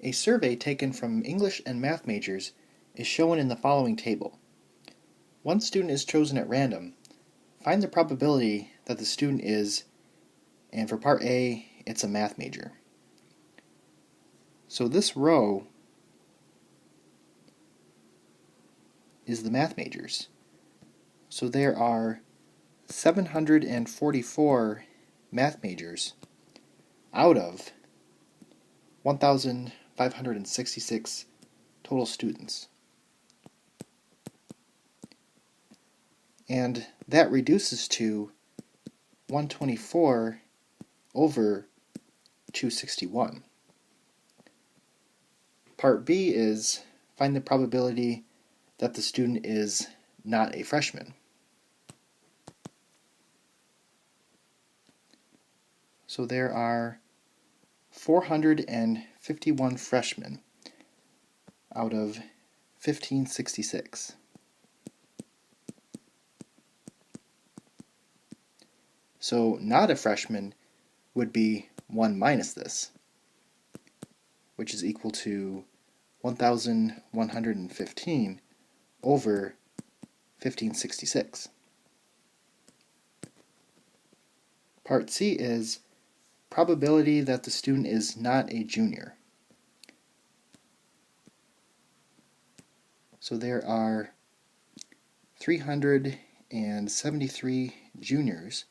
A survey taken from English and math majors is shown in the following table. One student is chosen at random. Find the probability that the student is, and for part A, it's a math major. So this row is the math majors. So there are 744 math majors out of 1,566 total students. And that reduces to 124 over 261. Part B is find the probability that the student is not a freshman. So there are 451 freshmen out of 1,566. So not a freshman would be 1 minus this, which is equal to 1,115 over 1,566. Part C is probability that the student is not a junior. So there are 373 juniors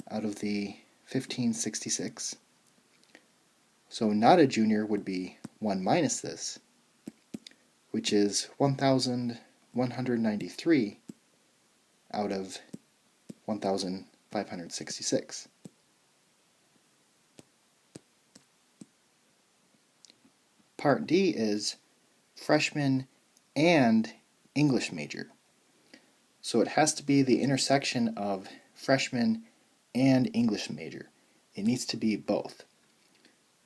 out of the 1,566. So not a junior would be 1 minus this, which is 1,193 out of 1,566. Part D is freshman and English major. So it has to be the intersection of freshman and English major. It needs to be both.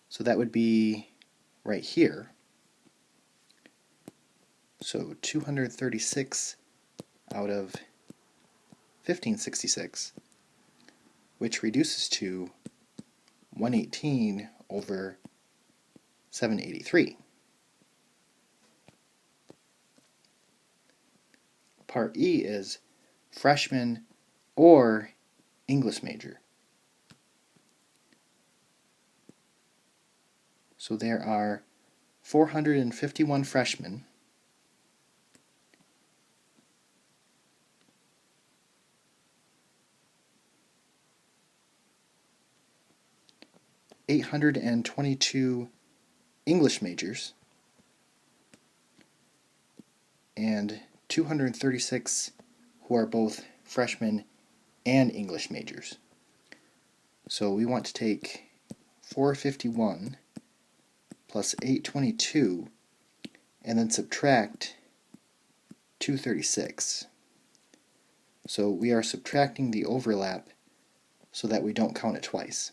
So that would be right here. So 236 out of 1,566, which reduces to 118 over 783. Part E is freshman or English major. So there are 451 freshmen ,822 English majors, and 236 who are both freshmen and English majors. So we want to take 451 plus 822 and then subtract 236. So we are subtracting the overlap so that we don't count it twice.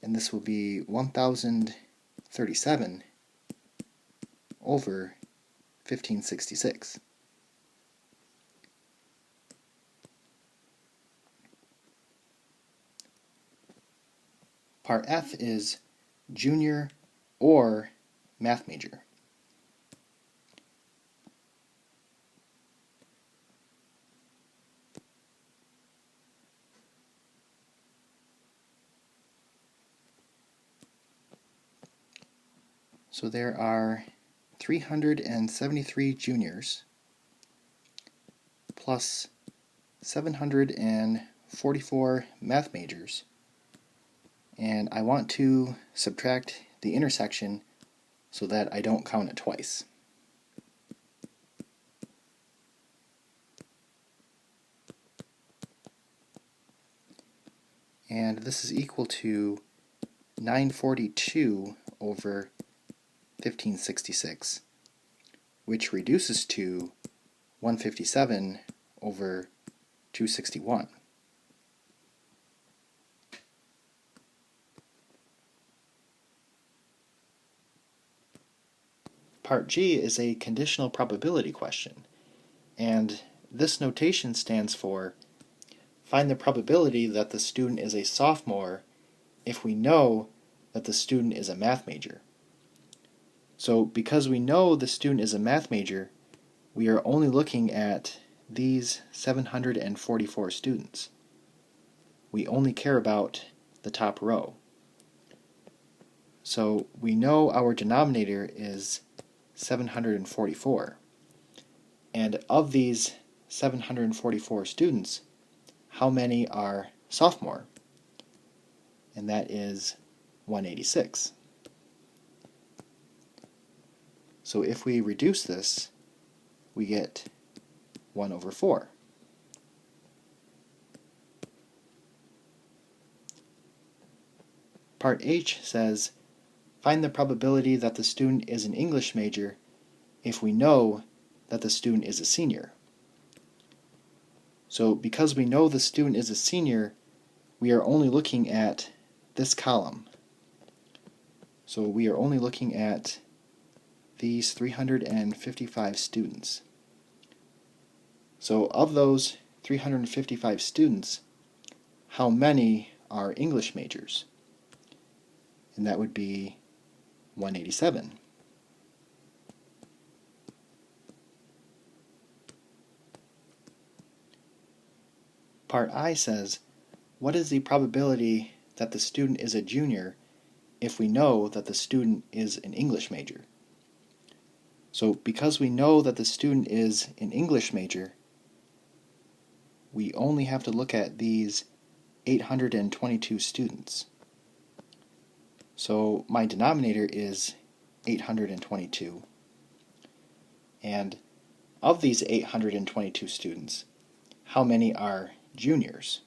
And this will be 1,037 over 1,566. Part F is junior or math major. So there are 373 juniors plus 744 math majors, and I want to subtract the intersection so that I don't count it twice. And this is equal to 942 over 1,566, which reduces to 157 over 261. Part G is a conditional probability question, and this notation stands for find the probability that the student is a sophomore if we know that the student is a math major. So because we know the student is a math major, we are only looking at these 744 students. We only care about the top row. So we know our denominator is 744. And of these 744 students, how many are sophomore? And that is 186. So if we reduce this, we get 1 over 4. Part H says, find the probability that the student is an English major if we know that the student is a senior. So because we know the student is a senior, we are only looking at this column. So we are only looking at these 355 students. So of those 355 students, how many are English majors? And that would be 187. Part I says, what is the probability that the student is a junior if we know that the student is an English major? So because we know that the student is an English major, we only have to look at these 822 students. So my denominator is 822. And of these 822 students, how many are juniors?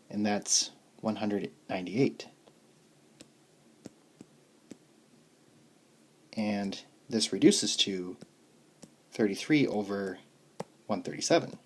And that's 198. And this reduces to 33 over 137.